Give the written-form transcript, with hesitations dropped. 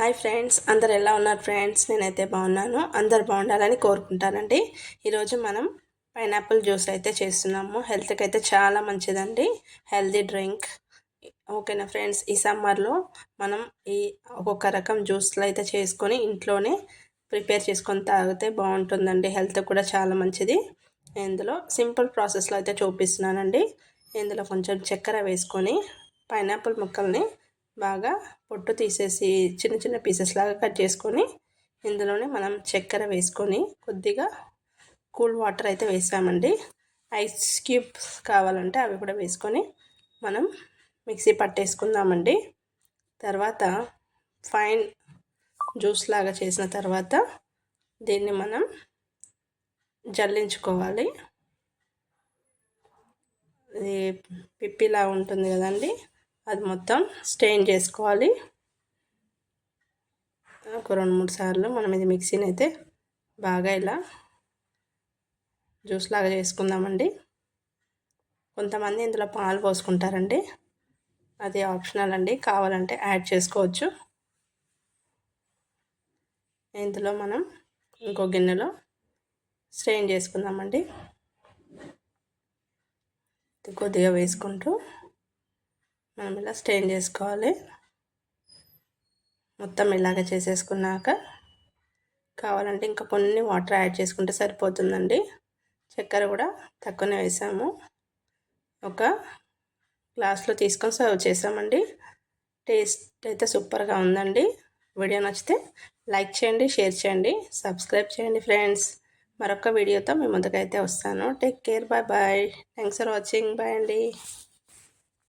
Hi friends, అందరు ఎలా ఉన్నారు ఫ్రెండ్స్? నేనైతే బాగున్నాను. అందరు బాగుండాలని కోరుకుంటానండి. ఈరోజు మనం పైనాపిల్ జ్యూస్ అయితే చేస్తున్నాము. హెల్త్కి అయితే చాలా మంచిదండి. Healthy drink. ఓకేనా ఫ్రెండ్స్? ఈ సమ్మర్లో మనం ఈ ఒక్కొక్క రకం జ్యూస్లు అయితే చేసుకొని ఇంట్లోనే ప్రిపేర్ చేసుకొని తాగితే బాగుంటుందండి. హెల్త్ కూడా చాలా మంచిది. ఇందులో సింపుల్ ప్రాసెస్లో అయితే చూపిస్తున్నానండి. ఇందులో కొంచెం చక్కెర వేసుకొని పైనాపిల్ ముక్కల్ని బాగా పొట్టు తీసేసి చిన్న చిన్న పీసెస్ లాగా కట్ చేసుకొని ఇందులోనే మనం చక్కెర వేసుకొని కొద్దిగా కూల్ వాటర్ అయితే వేసామండి. ఐస్ క్యూబ్స్ కావాలంటే అవి కూడా వేసుకొని మనం మిక్సీ పట్టేసుకుందామండి. తర్వాత ఫైన్ జ్యూస్ లాగా చేసిన తర్వాత దీన్ని మనం జల్లించుకోవాలి. ఇది పిప్పిలా ఉంటుంది కదండి, అది మొత్తం స్టెయిన్ చేసుకోవాలి. ఒక 2-3 సార్లు మనం ఇది మిక్సీని అయితే బాగా ఇలా జ్యూస్ లాగా చేసుకుందామండి. కొంతమంది ఇందులో పాలు పోసుకుంటారండి, అది ఆప్షనల్ అండి, కావాలంటే యాడ్ చేసుకోవచ్చు. ఇందులో మనం ఇంకో గిన్నెలో స్ట్రెయిన్ చేసుకుందామండి. కొద్దిగా వేసుకుంటూ మనం ఇలా స్ట్రెయిన్ చేసుకోవాలి. మొత్తం ఇలాగ చేసేసుకున్నాక కావాలంటే ఇంకా కొన్ని వాటర్ యాడ్ చేసుకుంటే సరిపోతుందండి. చక్కెర కూడా తక్కువనే వేసాము. ఒక గ్లాస్లో తీసుకొని సర్వ్ చేసామండి. టేస్ట్ అయితే సూపర్గా ఉందండి. వీడియో నచ్చితే లైక్ చేయండి, షేర్ చేయండి, సబ్స్క్రైబ్ చేయండి ఫ్రెండ్స్. మరొక వీడియోతో మీ ముందుకైతే వస్తాను. Take care, bye bye. Thanks for watching. Bye అండి.